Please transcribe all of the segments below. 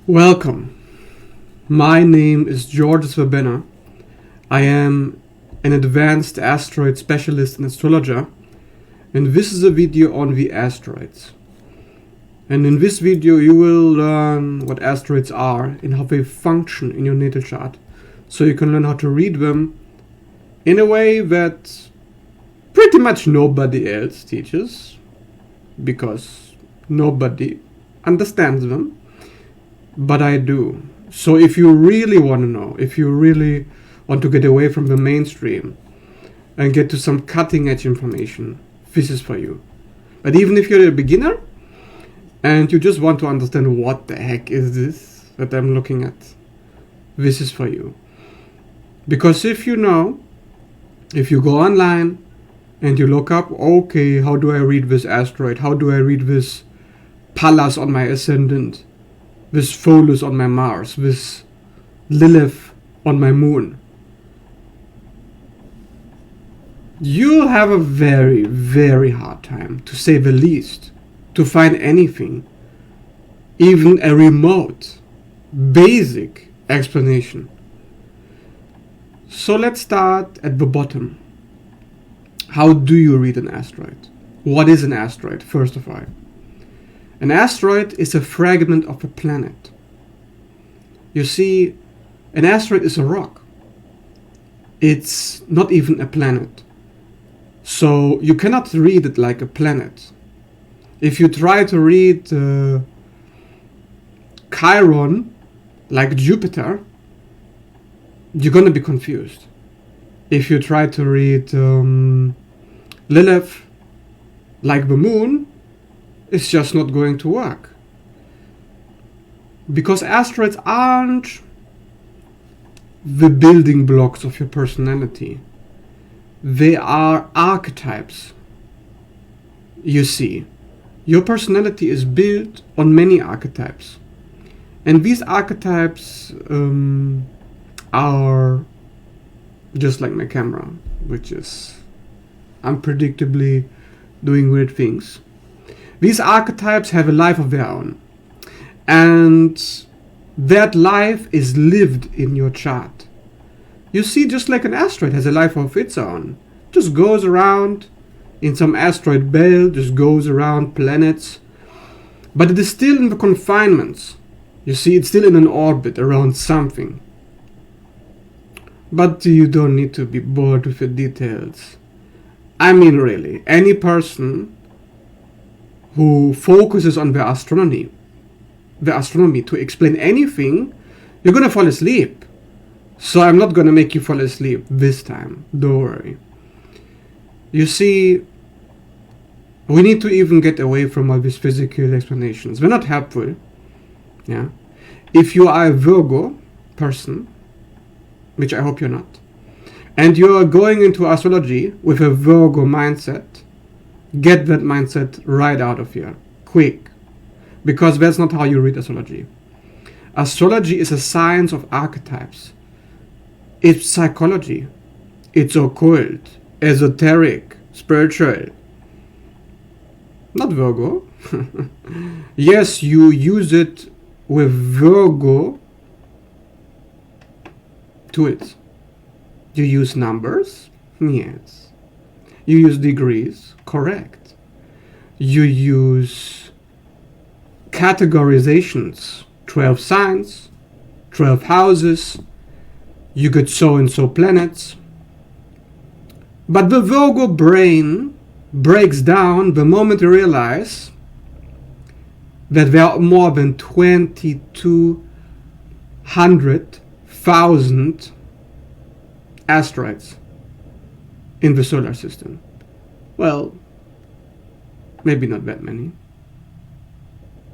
Welcome. My name is George Verbena. I am an advanced asteroid specialist and astrologer, and this is a video on the asteroids. And in this video you will learn what asteroids are and how they function in your natal chart, so you can learn how to read them in a way that pretty much nobody else teaches, because nobody understands them. But I do. So if you really want to know, if you really want to get away from the mainstream and get to some cutting edge information, this is for you. But even if you're a beginner and you just want to understand what the heck is this that I'm looking at, this is for you. Because if you go online and you look up, okay, how do I read this asteroid? How do I read this Pallas on my ascendant? This Pholus on my Mars, this Lilith on my Moon. You'll have a very, very hard time, to say the least, to find anything, even a remote, basic explanation. So let's start at the bottom. How do you read an asteroid? What is an asteroid, first of all? An asteroid is a fragment of a planet. You see, an asteroid is a rock. It's not even a planet. So you cannot read it like a planet. If you try to read Chiron like Jupiter, you're going to be confused. If you try to read Lilith like the moon, it's just not going to work. Because asteroids aren't the building blocks of your personality. They are archetypes. You see, your personality is built on many archetypes. And these archetypes are just like my camera, which is unpredictably doing weird things. These archetypes have a life of their own, and that life is lived in your chart. You see, just like an asteroid has a life of its own, just goes around in some asteroid belt, just goes around planets, but it is still in the confinements. You see, it's still in an orbit around something. But you don't need to be bored with the details. I mean, really, any person who focuses on the astronomy to explain anything, you're gonna fall asleep. So I'm not gonna make you fall asleep this time, don't worry. You see, we need to even get away from all these physical explanations. They're not helpful. Yeah. If you are a Virgo person, which I hope you're not, and you're going into astrology with a Virgo mindset, get that mindset right out of here, quick, because that's not how you read astrology. Astrology is a science of archetypes. It's psychology. It's occult, esoteric, spiritual. Not Virgo. Yes, you use it with Virgo tools. You use numbers? Yes. You use degrees? Correct. You use categorizations, 12 signs, 12 houses, you get so and so planets. But the Virgo brain breaks down the moment you realize that there are more than 22,000 asteroids in the solar system. Well, maybe not that many,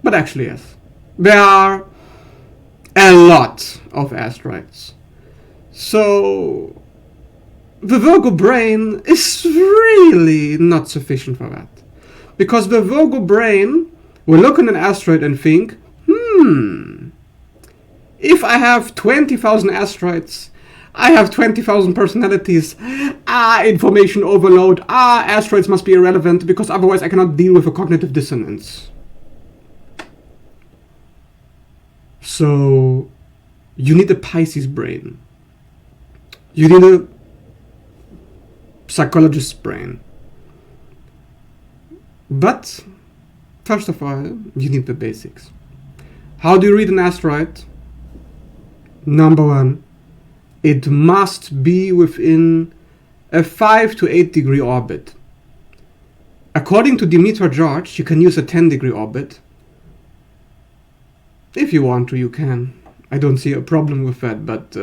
but actually yes, there are a lot of asteroids. So the Virgo brain is really not sufficient for that, because the Virgo brain will look at an asteroid and think, if I have 20,000 asteroids, I have 20,000 personalities. Information overload. Asteroids must be irrelevant because otherwise I cannot deal with a cognitive dissonance. So you need a Pisces brain. You need a psychologist's brain. But first of all, you need the basics. How do you read an asteroid? Number one, it must be within a 5 to 8 degree orbit. According to Dimitar George, you can use a 10-degree orbit. If you want to, you can. I don't see a problem with that, but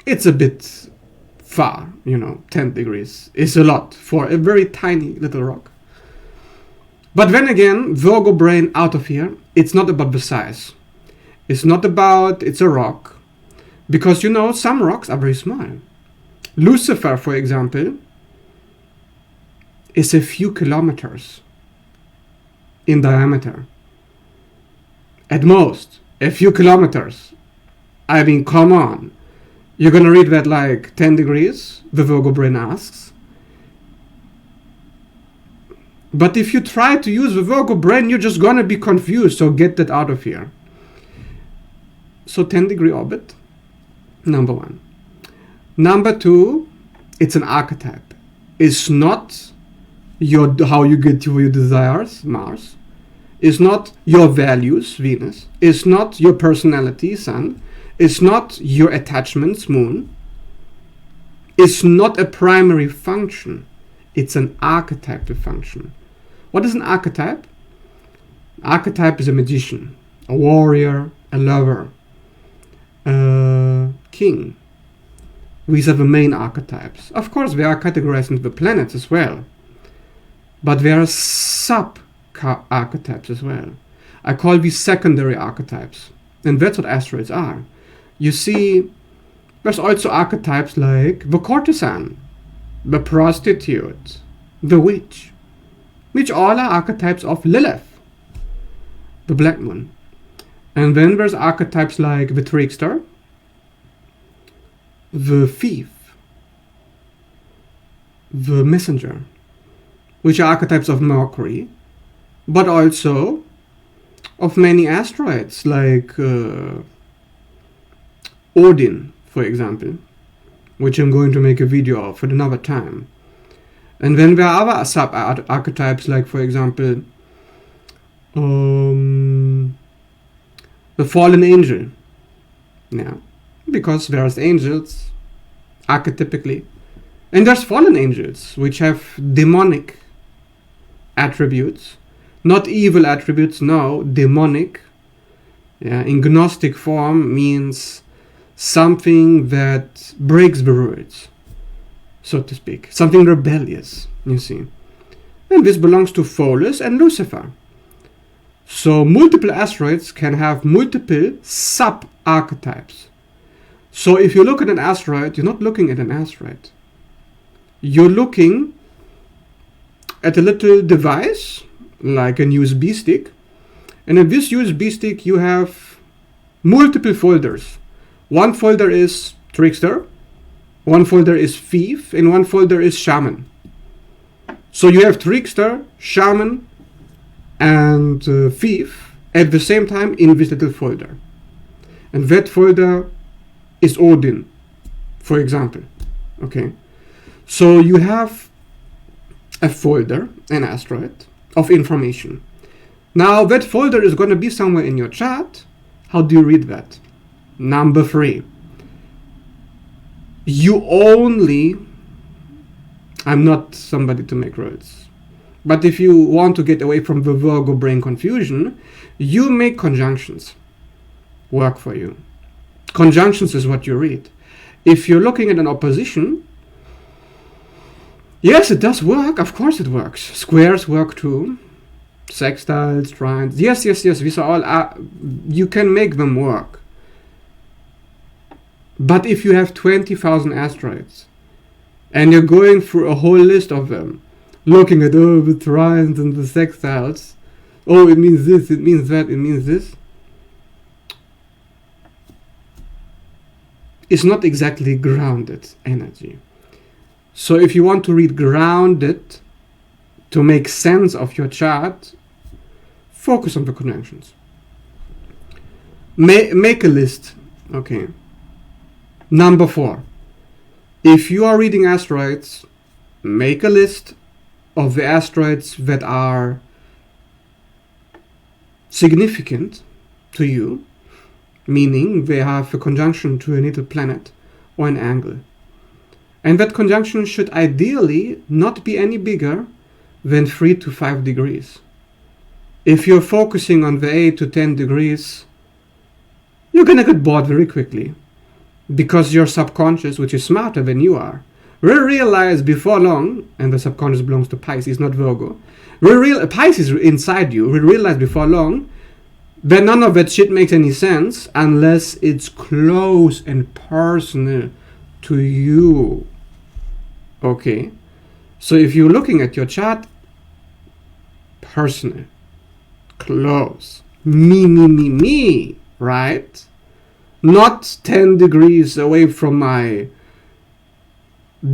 it's a bit far, 10 degrees is a lot for a very tiny little rock. But then again, Virgo brain out of here, it's not about the size. It's not about it's a rock. Because some rocks are very small. Lucifer, for example, is a few kilometers in diameter. At most, a few kilometers. I mean, come on. You're gonna read that like 10 degrees, the Virgo brain asks. But if you try to use the Virgo brain, you're just gonna be confused, so get that out of here. So 10-degree orbit, number one. Number two, it's an archetype. It's not how you get to your desires, Mars. It's not your values, Venus. It's not your personality, Sun. It's not your attachments, Moon. It's not a primary function. It's an archetypal function. What is an archetype? An archetype is a magician, a warrior, a lover, a king. These are the main archetypes. Of course, they are categorized into the planets as well. But there are sub-archetypes as well. I call these secondary archetypes. And that's what asteroids are. You see, there's also archetypes like the courtesan, the prostitute, the witch, which all are archetypes of Lilith, the black moon. And then there's archetypes like the trickster, the thief, the messenger, which are archetypes of Mercury, but also of many asteroids like Odin, for example, which I'm going to make a video of at another time. And then there are other sub-archetypes like, for example, the fallen angel. Yeah, because there's angels, archetypically, and there's fallen angels, which have demonic attributes, not evil attributes, no, demonic. Yeah, in Gnostic form means something that breaks the rules, so to speak, something rebellious, you see. And this belongs to Pholus and Lucifer. So multiple asteroids can have multiple sub-archetypes. So if you look at an asteroid, you're not looking at an asteroid. You're looking at a little device, like an USB stick. And in this USB stick, you have multiple folders. One folder is trickster, one folder is thief, and one folder is shaman. So you have trickster, shaman, and thief at the same time in this little folder. And that folder is Odin, for example. Okay. So you have a folder, an asteroid, of information. Now that folder is going to be somewhere in your chart. How do you read that? Number 3. I'm not somebody to make rules, but if you want to get away from the Virgo brain confusion, you make conjunctions work for you. Conjunctions is what you read. If you're looking at an opposition, yes, it does work. Of course it works. Squares work too. Sextiles, trines. Yes. These are all, you can make them work. But if you have 20,000 asteroids and you're going through a whole list of them, looking at the trines and the sextiles, it means this, it means that, it means this, it's not exactly grounded energy. So if you want to read grounded to make sense of your chart, focus on the conjunctions. Make a list. Okay. Number 4. If you are reading asteroids, make a list of the asteroids that are significant to you, meaning they have a conjunction to a natal planet or an angle. And that conjunction should ideally not be any bigger than 3 to 5 degrees. If you're focusing on the 8 to 10 degrees, you're gonna get bored very quickly, because your subconscious, which is smarter than you are, will realize before long, and the subconscious belongs to Pisces, not Virgo, Pisces inside you will realize before long that none of that shit makes any sense unless it's close and personal to you. Okay? So if you're looking at your chart, personal, close, me, right? Not 10 degrees away from my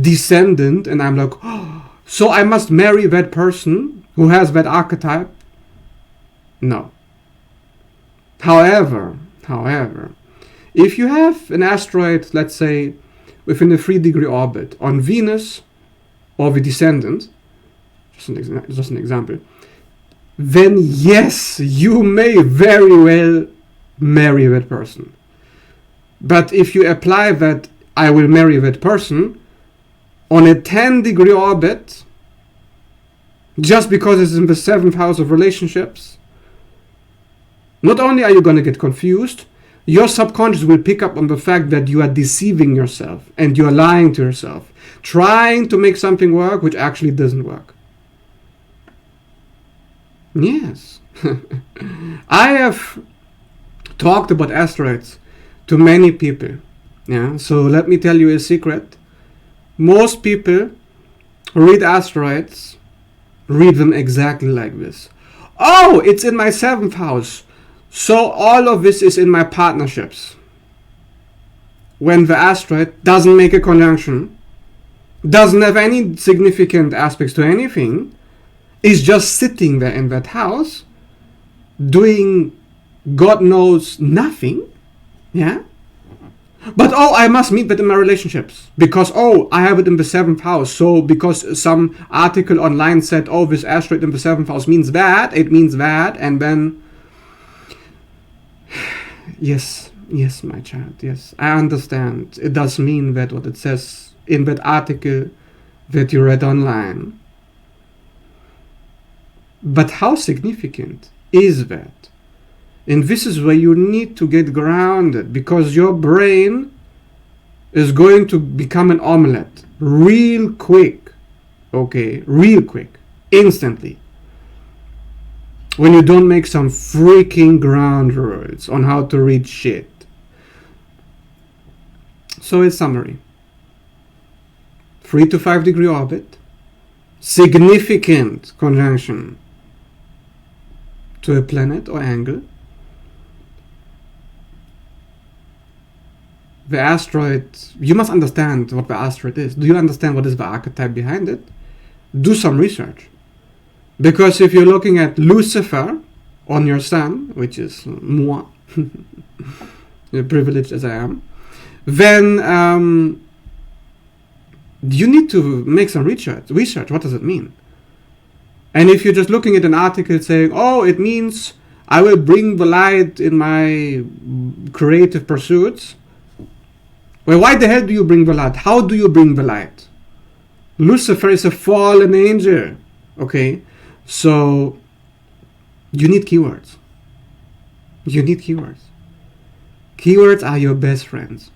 descendant, and I'm like, oh, so I must marry that person who has that archetype? No. However, if you have an asteroid, let's say, within a 3-degree orbit on Venus or the descendant, just an example, then yes, you may very well marry that person. But if you apply that I will marry that person on a 10-degree orbit, just because it's in the 7th house of relationships, not only are you going to get confused, your subconscious will pick up on the fact that you are deceiving yourself and you are lying to yourself, trying to make something work which actually doesn't work. Yes. I have talked about asteroids to many people. Yeah, so let me tell you a secret. Most people read asteroids, read them exactly like this. Oh, it's in my 7th house, so all of this is in my partnerships. When the asteroid doesn't make a conjunction, doesn't have any significant aspects to anything, is just sitting there in that house, doing God knows nothing. Yeah? But oh, I must meet that in my relationships. Because oh, I have it in the 7th house. So because some article online said, oh, this asteroid in the 7th house means that, it means that, and then yes, my child, yes, I understand. It does mean that what it says in that article that you read online. But how significant is that? And this is where you need to get grounded, because your brain is going to become an omelette real quick. Okay, real quick, instantly, when you don't make some freaking ground rules on how to read shit. So in summary, 3 to 5 degree orbit, significant conjunction to a planet or angle. The asteroid, you must understand what the asteroid is. Do you understand what is the archetype behind it? Do some research. Because if you're looking at Lucifer on your sun, which is moi, privileged as I am, then you need to make some research. What does it mean? And if you're just looking at an article saying, oh, it means I will bring the light in my creative pursuits. Well, why the hell do you bring the light? How do you bring the light? Lucifer is a fallen angel. Okay? So, you need keywords. You need keywords. Keywords are your best friends.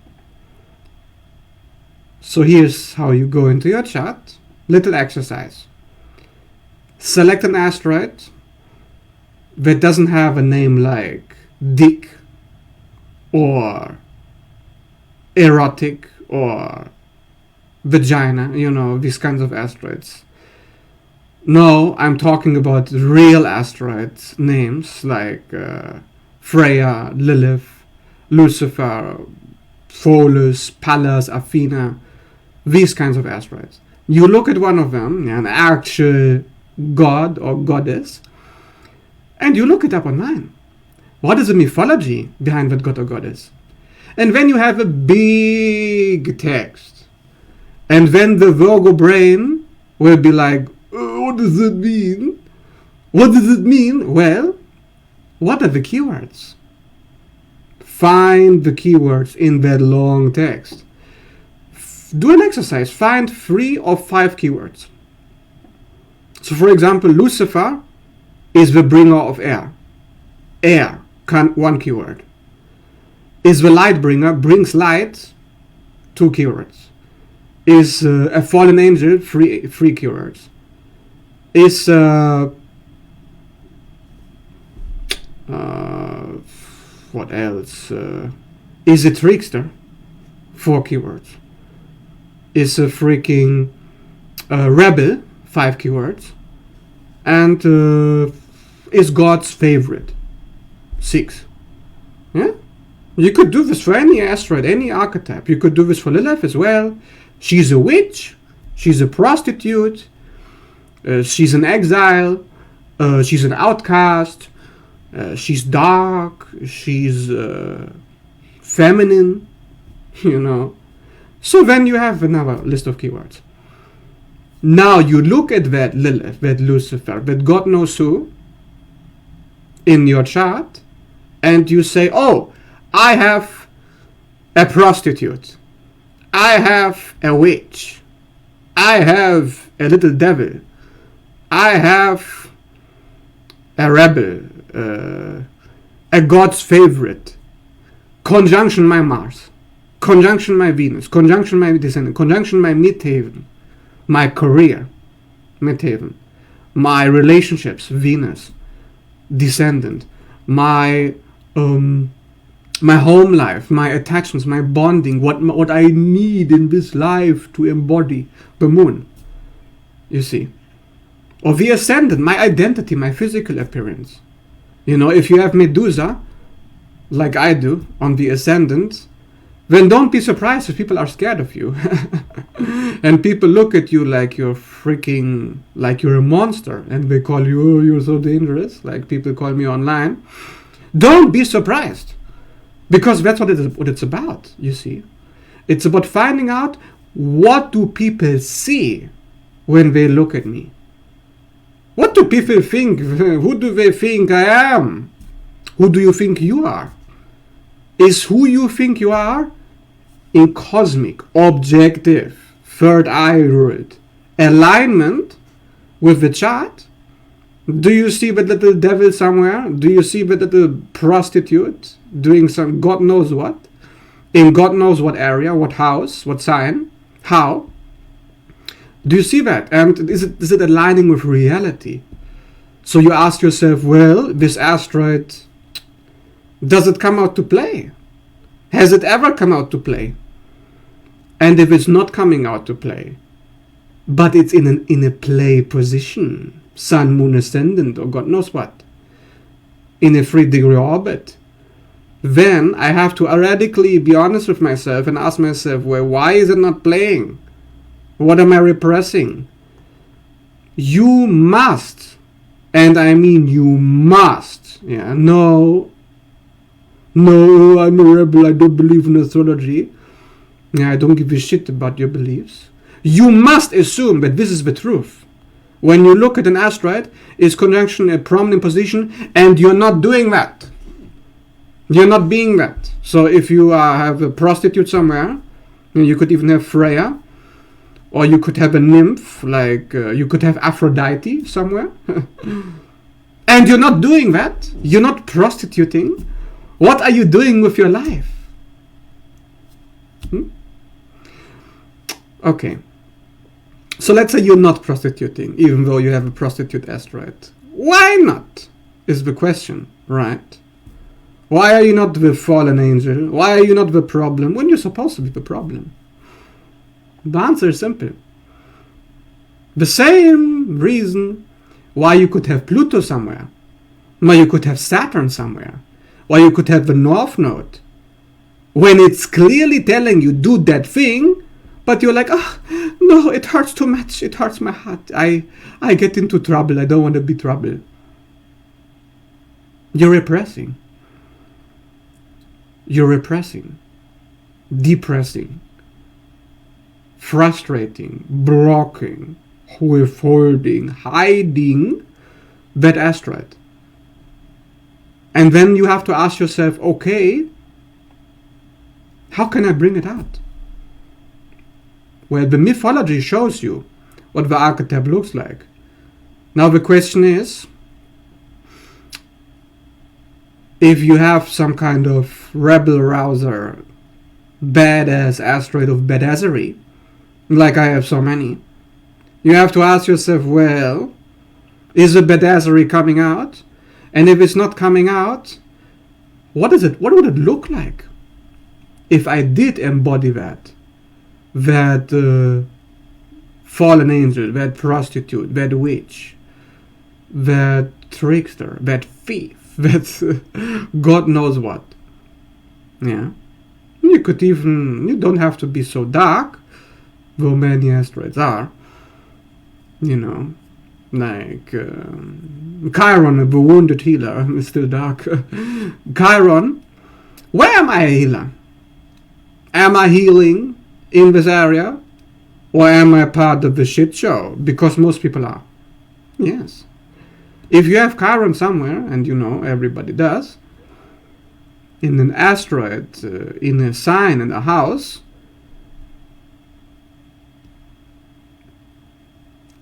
So here's how you go into your chart. Little exercise. Select an asteroid that doesn't have a name like Dick or erotic or vagina, these kinds of asteroids. No, I'm talking about real asteroids names like Freya, Lilith, Lucifer, Pholus, Pallas, Athena, these kinds of asteroids. You look at one of them, an actual god or goddess, and you look it up online. What is the mythology behind what god or goddess? And when you have a big text, and then the Virgo brain will be like, what does it mean? What does it mean? Well, what are the keywords? Find the keywords in that long text. Do an exercise. Find 3 or 5 keywords. So, for example, Lucifer is the bringer of air. Air, one keyword. Is the light bringer, brings light, 2 keywords. Is a fallen angel, 3 keywords. Is what else? Is a trickster, 4 keywords. Is a freaking rebel, 5 keywords. And is God's favorite, 6. Yeah? You could do this for any asteroid, any archetype. You could do this for Lilith as well. She's a witch. She's a prostitute. She's an exile. She's an outcast. She's dark. She's feminine. You know. So then you have another list of keywords. Now you look at that Lilith, that Lucifer, that God knows who in your chart, and you say, oh, I have a prostitute. I have a witch. I have a little devil. I have a rebel. A God's favorite. Conjunction my Mars. Conjunction my Venus. Conjunction my descendant. Conjunction my midheaven. My career. Midheaven. My relationships. Venus. Descendant. My home life, my attachments, my bonding, what I need in this life to embody the moon, you see. Or the ascendant, my identity, my physical appearance. You know, if you have Medusa, like I do, on the ascendant, then don't be surprised if people are scared of you. And people look at you like you're freaking, like you're a monster, and they call you, oh, you're so dangerous, like people call me online. Don't be surprised. Because that's what it's about, you see. It's about finding out, what do people see when they look at me? What do people think? Who do they think I am? Who do you think you are? Is who you think you are in cosmic, objective, third eye ruled alignment with the chart? Do you see that little devil somewhere? Do you see that little prostitute doing some God knows what? In God knows what area, what house, what sign, how? Do you see that? And is it aligning with reality? So you ask yourself, well, this asteroid, does it come out to play? Has it ever come out to play? And if it's not coming out to play, but it's in a play position, Sun, Moon, Ascendant, or God knows what, in a 3-degree orbit, then I have to radically be honest with myself and ask myself, well, why is it not playing? What am I repressing? You must, and I mean you must, no, I'm a rebel, I don't believe in astrology, I don't give a shit about your beliefs. You must assume that this is the truth. When you look at an asteroid, is conjunction a prominent position, and you're not doing that. You're not being that. So if you have a prostitute somewhere, you could even have Freya, or you could have a nymph, like you could have Aphrodite somewhere, and you're not doing that, you're not prostituting, what are you doing with your life? Okay. So let's say you're not prostituting, even though you have a prostitute asteroid. Why not? Is the question, right? Why are you not the fallen angel? Why are you not the problem when you're supposed to be the problem? The answer is simple. The same reason why you could have Pluto somewhere, why you could have Saturn somewhere, why you could have the North Node, when it's clearly telling you do that thing, but you're like, oh, no, it hurts too much. It hurts my heart. I get into trouble. I don't want to be trouble. You're repressing. you're repressing, depressing, frustrating, blocking, withholding, hiding that asteroid. And then you have to ask yourself, okay, how can I bring it out? Well, the mythology shows you what the archetype looks like. Now the question is, if you have some kind of rebel rouser, badass asteroid of badassery, like I have so many, you have to ask yourself, well, is the badassery coming out? And if it's not coming out, what would it look like if I did embody that fallen angel, that prostitute, that witch, that trickster, that thief, that God knows what? Yeah. You don't have to be so dark, though many asteroids are. Like Chiron, the wounded healer, is still dark. Chiron, where am I a healer? Am I healing in this area? Or am I part of the shit show? Because most people are. Yes. If you have Chiron somewhere, and everybody does, in an asteroid, in a sign, in a house,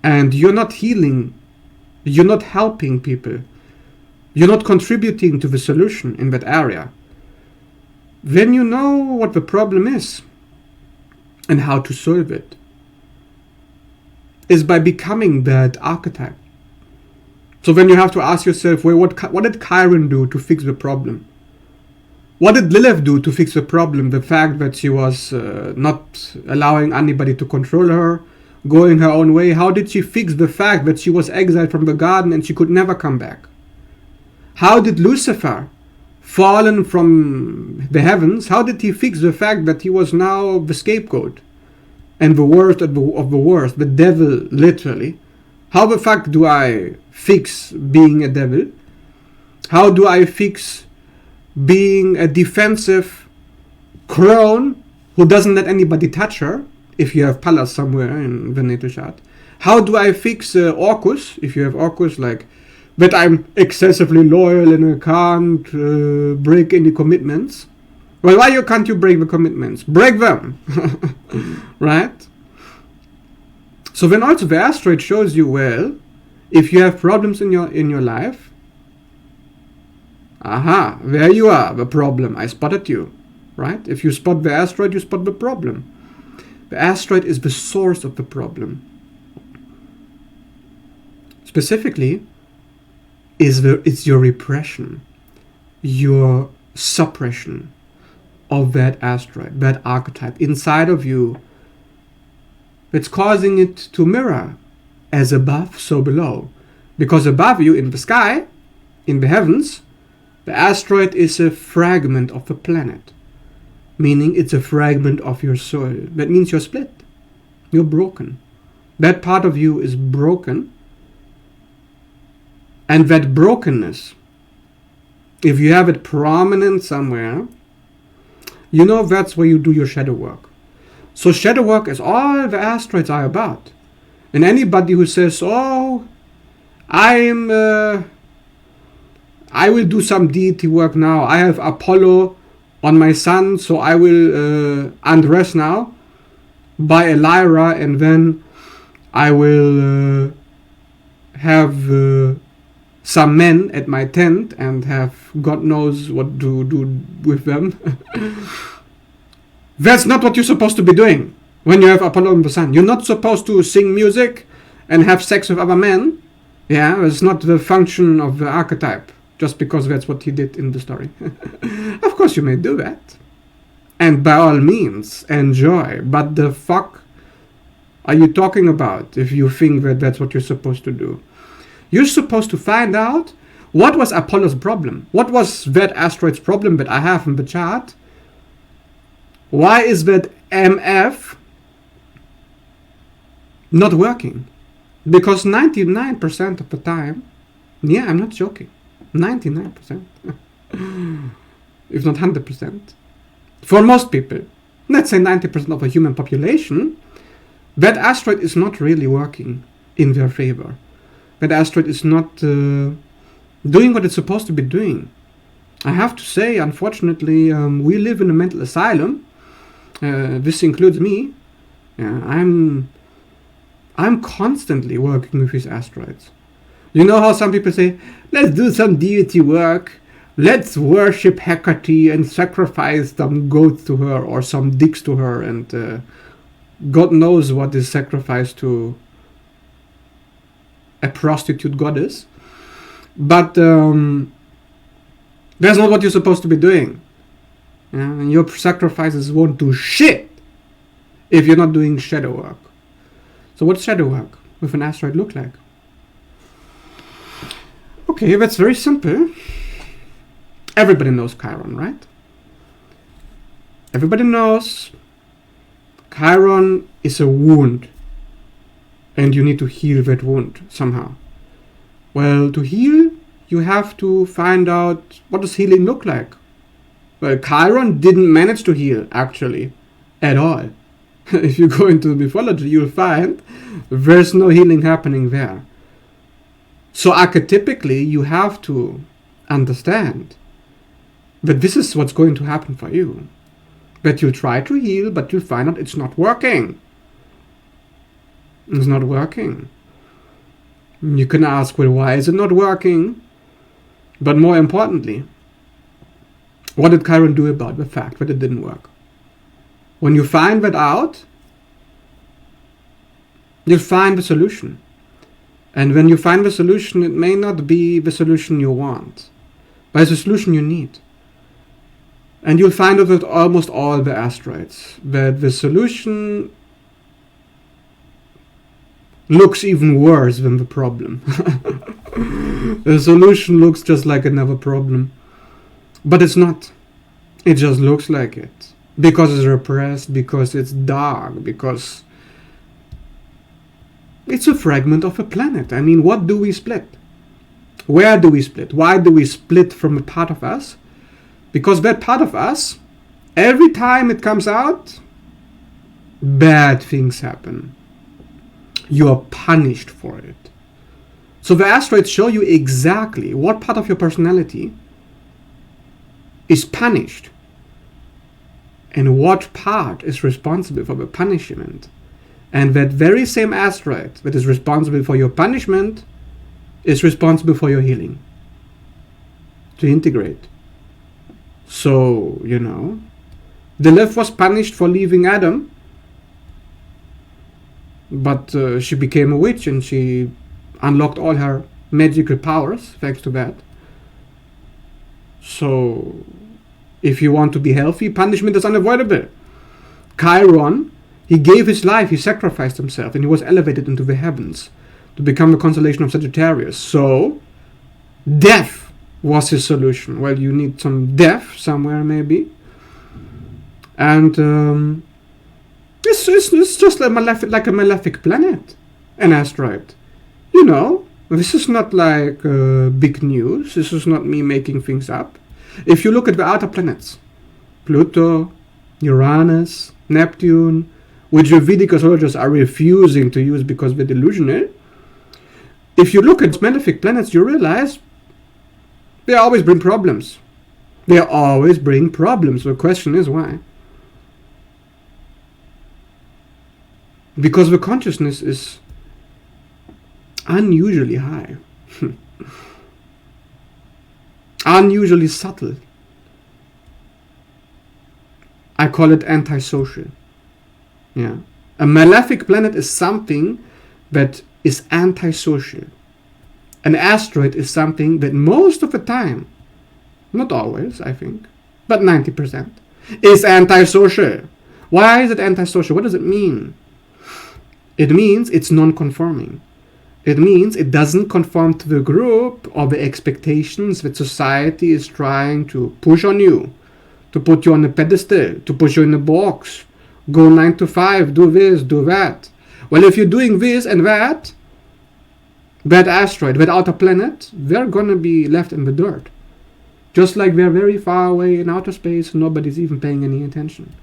and you're not healing, you're not helping people, you're not contributing to the solution in that area, then you know what the problem is and how to solve it. Is by becoming that archetype. So then you have to ask yourself, well, what did Chiron do to fix the problem? What did Lilith do to fix the problem? The fact that she was not allowing anybody to control her, going her own way. How did she fix the fact that she was exiled from the garden and she could never come back? How did Lucifer, fallen from the heavens, how did he fix the fact that he was now the scapegoat and the worst of the worst, the devil, literally? How the fuck do I fix being a devil? How do I fix being a defensive crone who doesn't let anybody touch her, if you have Pallas somewhere in the natal chart? How do I fix Orcus, if you have Orcus, like that I'm excessively loyal and I can't break any commitments? Well, why can't you break the commitments? Break them! Right? So then also the asteroid shows you, well, if you have problems in your life, aha, there you are, the problem. I spotted you, right? If you spot the asteroid, you spot the problem. The asteroid is the source of the problem. Specifically, it's your repression, your suppression of that asteroid, that archetype inside of you, that's causing it to mirror as above, so below. Because above you, in the sky, in the heavens, the asteroid is a fragment of the planet, meaning it's a fragment of your soul. That means you're split. You're broken. That part of you is broken. And that brokenness, if you have it prominent somewhere, that's where you do your shadow work. So shadow work is all the asteroids are about. And anybody who says, oh, I will do some deity work now. I have Apollo on my sun, so I will undress now, buy a lyra, and then I will have some men at my tent and have God knows what to do with them. That's not what you're supposed to be doing when you have Apollo in the sun. You're not supposed to sing music and have sex with other men. Yeah, it's not the function of the archetype, just because that's what he did in the story. Of course you may do that. And by all means, enjoy. But the fuck are you talking about if you think that that's what you're supposed to do? You're supposed to find out what was Apollo's problem. What was that asteroid's problem that I have in the chart? Why is that MF not working? Because 99% of the time, yeah, I'm not joking, 99%, if not 100%. For most people, let's say 90% of a human population, that asteroid is not really working in their favor. That asteroid is not doing what it's supposed to be doing. I have to say, unfortunately, we live in a mental asylum. This includes me. I'm constantly working with these asteroids. You know how some people say, let's do some deity work. Let's worship Hecate and sacrifice some goats to her or some dicks to her, and God knows what is sacrificed to a prostitute goddess. But that's not what you're supposed to be doing. And your sacrifices won't do shit if you're not doing shadow work. So what's shadow work with an asteroid look like? Okay, that's very simple. Everybody knows Chiron, right? Everybody knows Chiron is a wound, and you need to heal that wound somehow. Well, to heal, you have to find out, what does healing look like? Well, Chiron didn't manage to heal, actually, at all. If you go into mythology, you'll find there's no healing happening there. So archetypically, you have to understand that this is what's going to happen for you. That you'll try to heal, but you'll find out it's not working. It's not working. You can ask, well, why is it not working? But more importantly, what did Chiron do about the fact that it didn't work? When you find that out, you'll find the solution. And when you find the solution, it may not be the solution you want, but it's the solution you need. And you'll find out with almost all the asteroids that the solution looks even worse than the problem. The solution looks just like another problem. But it's not. It just looks like it. Because it's repressed, because it's dark, because it's a fragment of a planet. I mean, what do we split? Where do we split? Why do we split from a part of us? Because that part of us, every time it comes out, bad things happen. You are punished for it. So the asteroids show you exactly what part of your personality is punished and what part is responsible for the punishment. And that very same asteroid that is responsible for your punishment is responsible for your healing. To integrate. So, Lilith was punished for leaving Adam, but she became a witch and she unlocked all her magical powers thanks to that. So, if you want to be healthy, punishment is unavoidable. Chiron, he gave his life, he sacrificed himself, and he was elevated into the heavens to become the constellation of Sagittarius. So, death was his solution. Well, you need some death somewhere, maybe. And it's just like a malefic planet, an asteroid. This is not like big news. This is not me making things up. If you look at the outer planets, Pluto, Uranus, Neptune, which the Vedic astrologers are refusing to use because they're delusional, if you look at malefic planets, you realize they always bring problems. They always bring problems. The question is why? Because the consciousness is unusually high. Unusually subtle. I call it antisocial. Yeah. A malefic planet is something that is antisocial. An asteroid is something that most of the time, not always, I think, but 90%, is antisocial. Why is it antisocial? What does it mean? It means it's non-conforming. It means it doesn't conform to the group or the expectations that society is trying to push on you, to put you on a pedestal, to push you in a box, go 9 to 5, do this, do that. Well, if you're doing this and that asteroid, that outer planet, they're gonna be left in the dirt. Just like we're very far away in outer space and nobody's even paying any attention.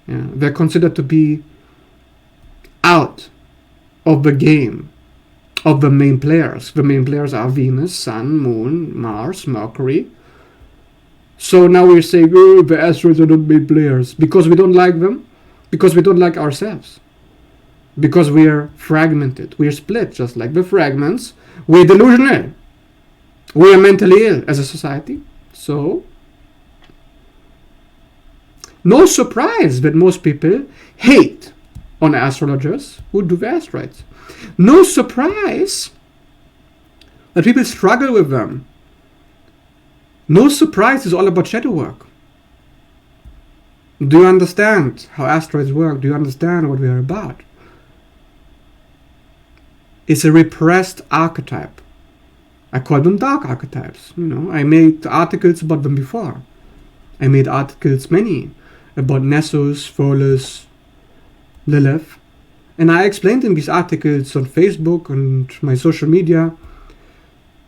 Yeah, they're considered to be out of the game of the main players. The main players are Venus, Sun, Moon, Mars, Mercury. So now we're saying, oh, the asteroids are not main players because we don't like them, because we don't like ourselves, because we're fragmented, we're split just like the fragments. We're delusional. We are mentally ill as a society. So no surprise that most people hate on astrologers who do the asteroids. No surprise that people struggle with them. No surprise it's all about shadow work. Do you understand how asteroids work? Do you understand what we are about? It's a repressed archetype. I call them dark archetypes. I made articles about them before. I made articles, many, about Nessus, Pholus, Lilith. And I explained in these articles on Facebook and my social media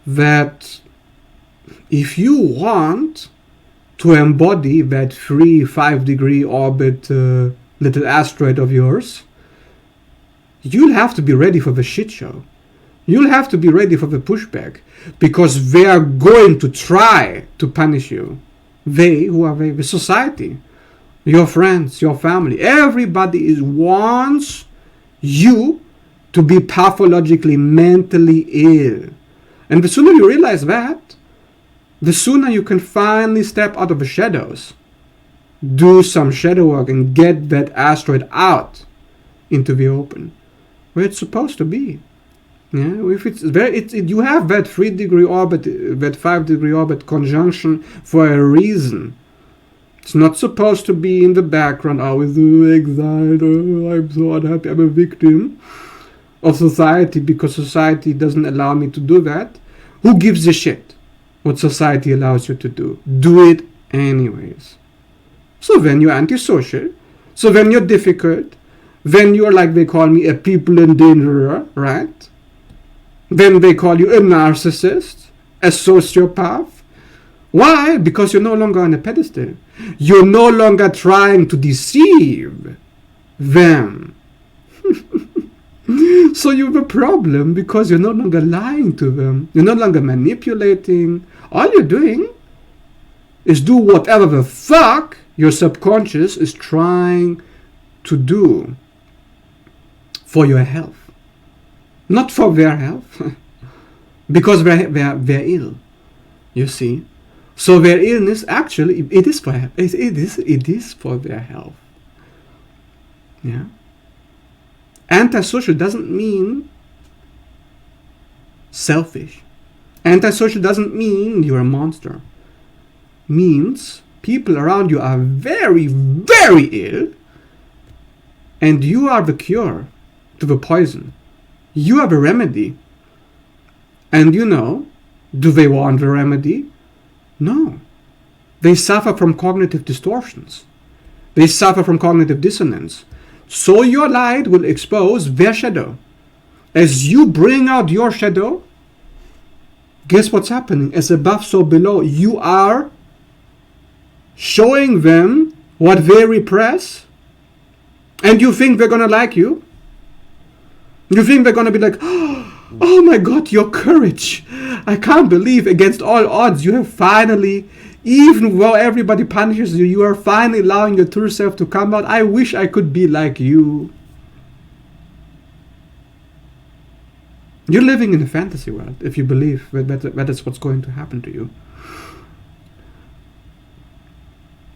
that if you want to embody that 3-5 degree orbit little asteroid of yours, you'll have to be ready for the shit show. You'll have to be ready for the pushback, because they are going to try to punish you. They, who are they? The society, your friends, your family, everybody wants you to be pathologically, mentally ill. And the sooner you realize that, the sooner you can finally step out of the shadows, do some shadow work and get that asteroid out into the open, where it's supposed to be. Yeah, if you have that 3 degree orbit, that 5 degree orbit conjunction for a reason. It's not supposed to be in the background. Always exiled. Oh, I'm so unhappy. I'm a victim of society because society doesn't allow me to do that. Who gives a shit what society allows you to do? Do it anyways. So then you're antisocial. So then you're difficult. Then you're, like they call me, a people endangerer, right? Then they call you a narcissist, a sociopath. Why? Because you're no longer on a pedestal. You're no longer trying to deceive them. So you have a problem because you're no longer lying to them. You're no longer manipulating. All you're doing is do whatever the fuck your subconscious is trying to do for your health. Not for their health, because they're ill, you see. So their illness, actually, it is for their health. Yeah. Antisocial doesn't mean selfish. Antisocial doesn't mean you're a monster. Means people around you are very, very ill, and you are the cure to the poison. You have a remedy. And do they want the remedy? No. They suffer from cognitive distortions. They suffer from cognitive dissonance. So your light will expose their shadow. As you bring out your shadow, guess what's happening? As above, so below. You are showing them what they repress, and you think they're going to like you. You think they're going to be like, oh my God, your courage. I can't believe against all odds you have finally, even though everybody punishes you, you are finally allowing your true self to come out. I wish I could be like you. You're living in a fantasy world if you believe that is what's going to happen to you.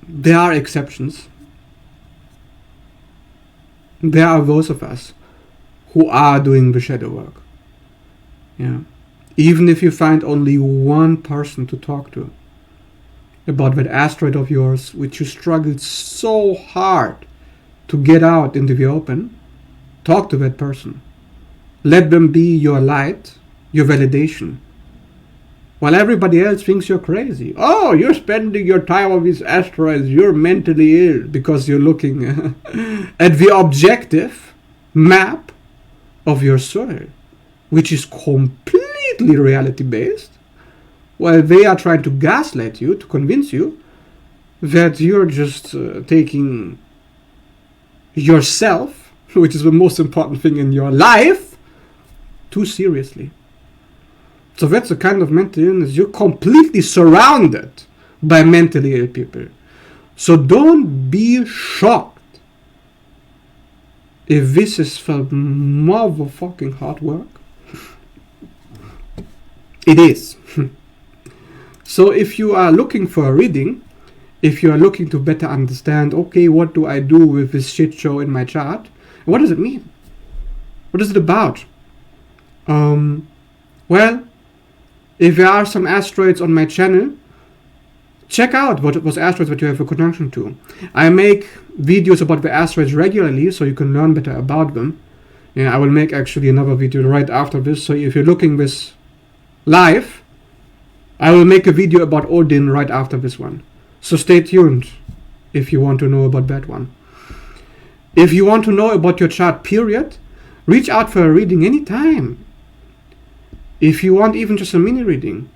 There are exceptions. There are those of us who are doing the shadow work. Yeah. Even if you find only one person to talk to about that asteroid of yours, which you struggled so hard to get out into the open, talk to that person. Let them be your light, your validation. While everybody else thinks you're crazy. Oh, you're spending your time on these asteroids. You're mentally ill because you're looking at the objective map of your soul, which is completely reality-based. Well, they are trying to gaslight you, to convince you that you're just taking yourself, which is the most important thing in your life, too seriously. So that's the kind of mental illness. You're completely surrounded by mentally ill people. So don't be shocked if this is for motherfucking hard work. It is. So if you are looking for a reading, if you are looking to better understand, okay, what do I do with this shit show in my chart? What does it mean? What is it about? Well, if there are some asteroids on my channel, check out what was asteroids that you have a connection to. I make videos about the asteroids regularly, so you can learn better about them. Yeah, I will make actually another video right after this. So if you're looking this live, I will make a video about Odin right after this one. So stay tuned if you want to know about that one. If you want to know about your chart period, reach out for a reading anytime. If you want even just a mini reading,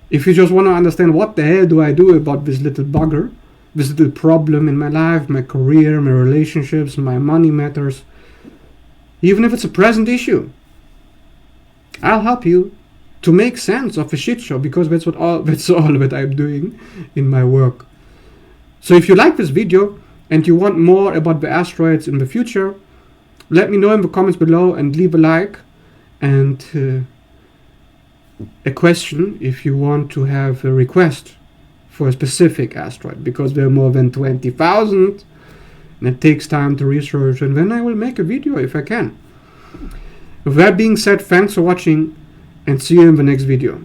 if you just want to understand what the hell do I do about this little bugger, this little problem in my life, my career, my relationships, my money matters, even if it's a present issue, I'll help you to make sense of a shit show, because that's all that I'm doing in my work. So if you like this video and you want more about the asteroids in the future, let me know in the comments below and leave a like, and a question if you want to have a request for a specific asteroid, because there are more than 20,000 and it takes time to research, and then I will make a video if I can. With that being said, thanks for watching and see you in the next video.